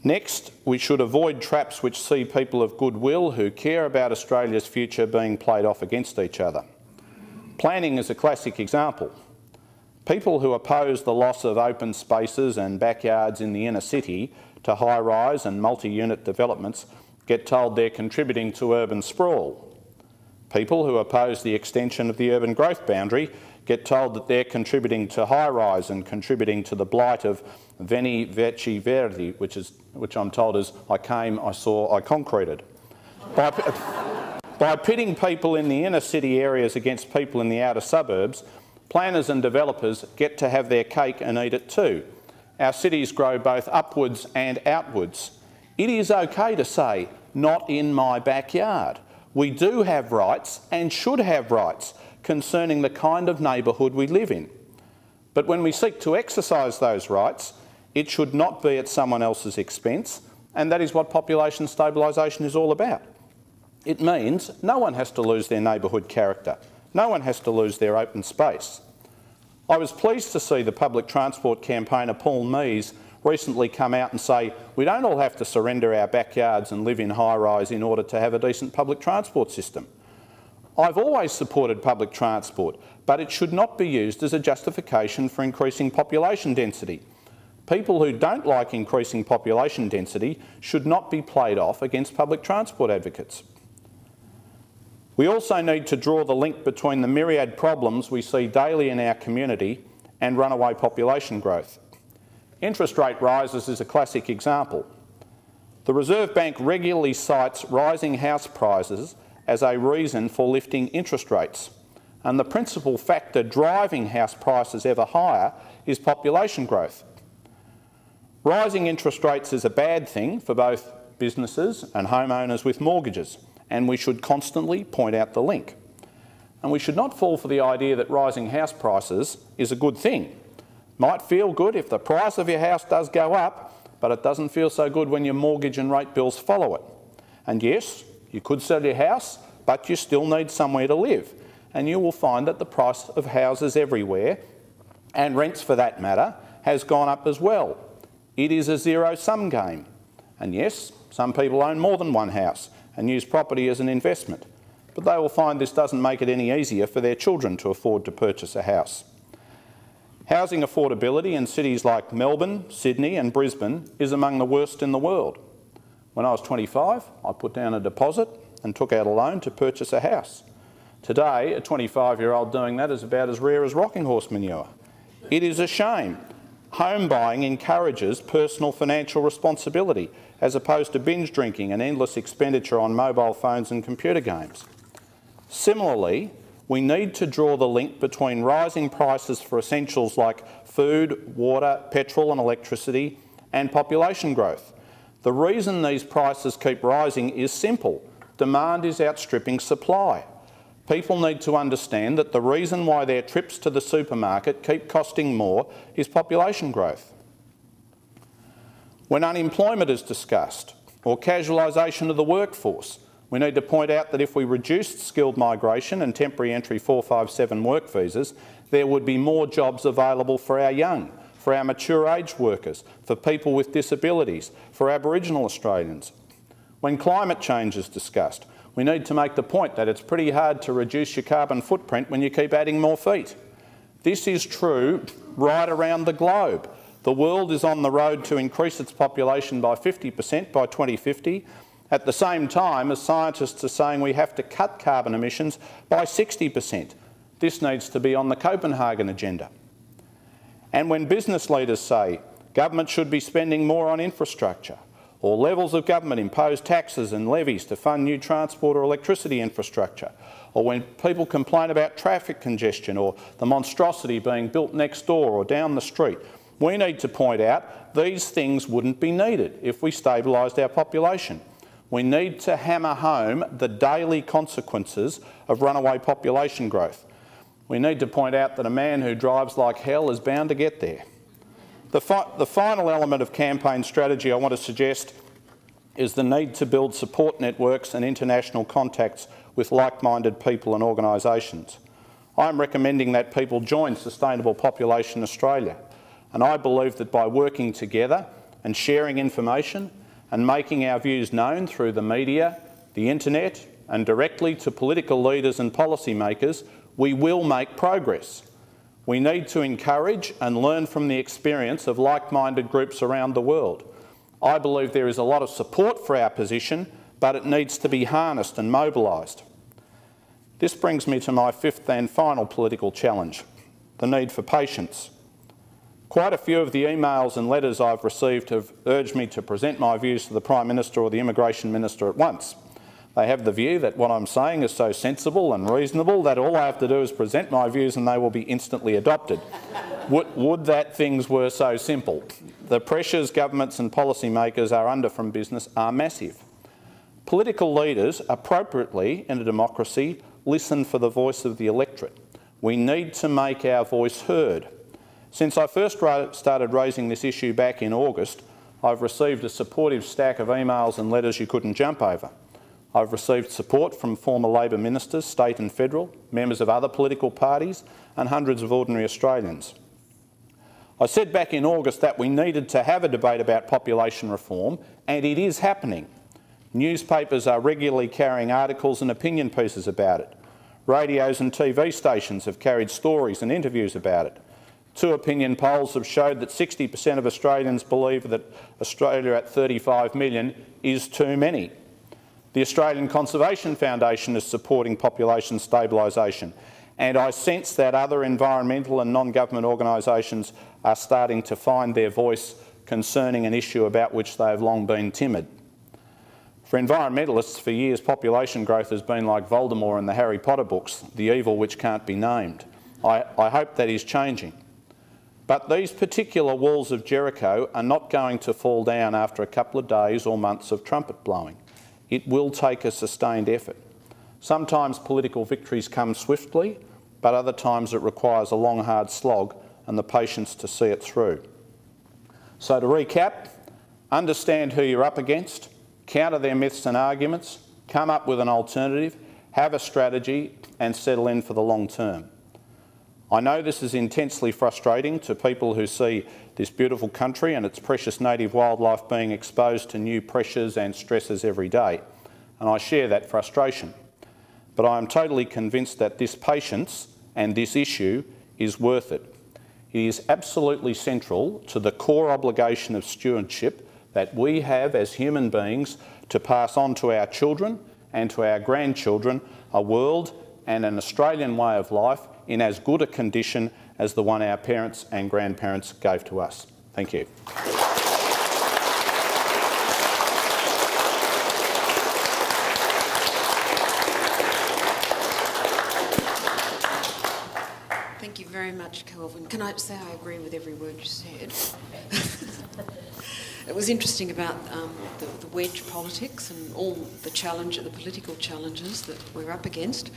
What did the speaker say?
Next, we should avoid traps which see people of goodwill who care about Australia's future being played off against each other. Planning is a classic example. People who oppose the loss of open spaces and backyards in the inner city to high-rise and multi-unit developments get told they're contributing to urban sprawl. People who oppose the extension of the urban growth boundary get told that they're contributing to high-rise and contributing to the blight of Veni Vici Verdi, which I'm told is I came, I saw, I concreted. By pitting people in the inner city areas against people in the outer suburbs, planners and developers get to have their cake and eat it too. Our cities grow both upwards and outwards. It is okay to say, not in my backyard. We do have rights and should have rights concerning the kind of neighbourhood we live in. But when we seek to exercise those rights, it should not be at someone else's expense, and that is what population stabilisation is all about. It means no one has to lose their neighbourhood character. No one has to lose their open space. I was pleased to see the public transport campaigner Paul Mees recently come out and say we don't all have to surrender our backyards and live in high-rise in order to have a decent public transport system. I've always supported public transport, but it should not be used as a justification for increasing population density. People who don't like increasing population density should not be played off against public transport advocates. We also need to draw the link between the myriad problems we see daily in our community and runaway population growth. Interest rate rises is a classic example. The Reserve Bank regularly cites rising house prices as a reason for lifting interest rates, and the principal factor driving house prices ever higher is population growth. Rising interest rates is a bad thing for both businesses and homeowners with mortgages, and we should constantly point out the link. And we should not fall for the idea that rising house prices is a good thing. Might feel good if the price of your house does go up, but it doesn't feel so good when your mortgage and rate bills follow it. And yes, you could sell your house, but you still need somewhere to live. And you will find that the price of houses everywhere, and rents for that matter, has gone up as well. It is a zero-sum game. And yes, some people own more than one house and use property as an investment, but they will find this doesn't make it any easier for their children to afford to purchase a house. Housing affordability in cities like Melbourne, Sydney and Brisbane is among the worst in the world. When I was 25, I put down a deposit and took out a loan to purchase a house. Today, a 25-year-old doing that is about as rare as rocking horse manure. It is a shame. Home buying encourages personal financial responsibility as opposed to binge drinking and endless expenditure on mobile phones and computer games. Similarly, we need to draw the link between rising prices for essentials like food, water, petrol and electricity and population growth. The reason these prices keep rising is simple. Demand is outstripping supply. People need to understand that the reason why their trips to the supermarket keep costing more is population growth. When unemployment is discussed, or casualisation of the workforce, we need to point out that if we reduced skilled migration and temporary entry 457 work visas, there would be more jobs available for our young, for our mature age workers, for people with disabilities, for Aboriginal Australians. When climate change is discussed, we need to make the point that it's pretty hard to reduce your carbon footprint when you keep adding more feet. This is true right around the globe. The world is on the road to increase its population by 50% by 2050, at the same time as scientists are saying we have to cut carbon emissions by 60%. This needs to be on the Copenhagen agenda. And when business leaders say government should be spending more on infrastructure, or levels of government impose taxes and levies to fund new transport or electricity infrastructure, or when people complain about traffic congestion or the monstrosity being built next door or down the street, we need to point out these things wouldn't be needed if we stabilised our population. We need to hammer home the daily consequences of runaway population growth. We need to point out that a man who drives like hell is bound to get there. The final element of campaign strategy I want to suggest is the need to build support networks and international contacts with like-minded people and organisations. I am recommending that people join Sustainable Population Australia, and I believe that by working together and sharing information and making our views known through the media, the internet and directly to political leaders and policymakers, we will make progress. We need to encourage and learn from the experience of like-minded groups around the world. I believe there is a lot of support for our position, but it needs to be harnessed and mobilised. This brings me to my fifth and final political challenge, the need for patience. Quite a few of the emails and letters I've received have urged me to present my views to the Prime Minister or the Immigration Minister at once. They have the view that what I'm saying is so sensible and reasonable that all I have to do is present my views and they will be instantly adopted. Would that things were so simple. The pressures governments and policymakers are under from business are massive. Political leaders, appropriately in a democracy, listen for the voice of the electorate. We need to make our voice heard. Since I first started raising this issue back in August, I've received a supportive stack of emails and letters you couldn't jump over. I've received support from former Labor ministers, state and federal, members of other political parties and hundreds of ordinary Australians. I said back in August that we needed to have a debate about population reform, and it is happening. Newspapers are regularly carrying articles and opinion pieces about it. Radios and TV stations have carried stories and interviews about it. 2 opinion polls have showed that 60% of Australians believe that Australia at 35 million is too many. The Australian Conservation Foundation is supporting population stabilisation, and I sense that other environmental and non-government organisations are starting to find their voice concerning an issue about which they have long been timid. For environmentalists, for years population growth has been like Voldemort in the Harry Potter books, the evil which can't be named. I hope that is changing. But these particular walls of Jericho are not going to fall down after a couple of days or months of trumpet blowing. It will take a sustained effort. Sometimes political victories come swiftly, but other times it requires a long, hard slog and the patience to see it through. So to recap, understand who you're up against, counter their myths and arguments, come up with an alternative, have a strategy and settle in for the long term. I know this is intensely frustrating to people who see this beautiful country and its precious native wildlife being exposed to new pressures and stresses every day, and I share that frustration. But I am totally convinced that this patience and this issue is worth it. It is absolutely central to the core obligation of stewardship that we have as human beings to pass on to our children and to our grandchildren a world and an Australian way of life in as good a condition as the one our parents and grandparents gave to us. Thank you. Thank you very much, Kelvin. Can I say I agree with every word you said? It was interesting about the wedge politics and all the political challenges that we're up against.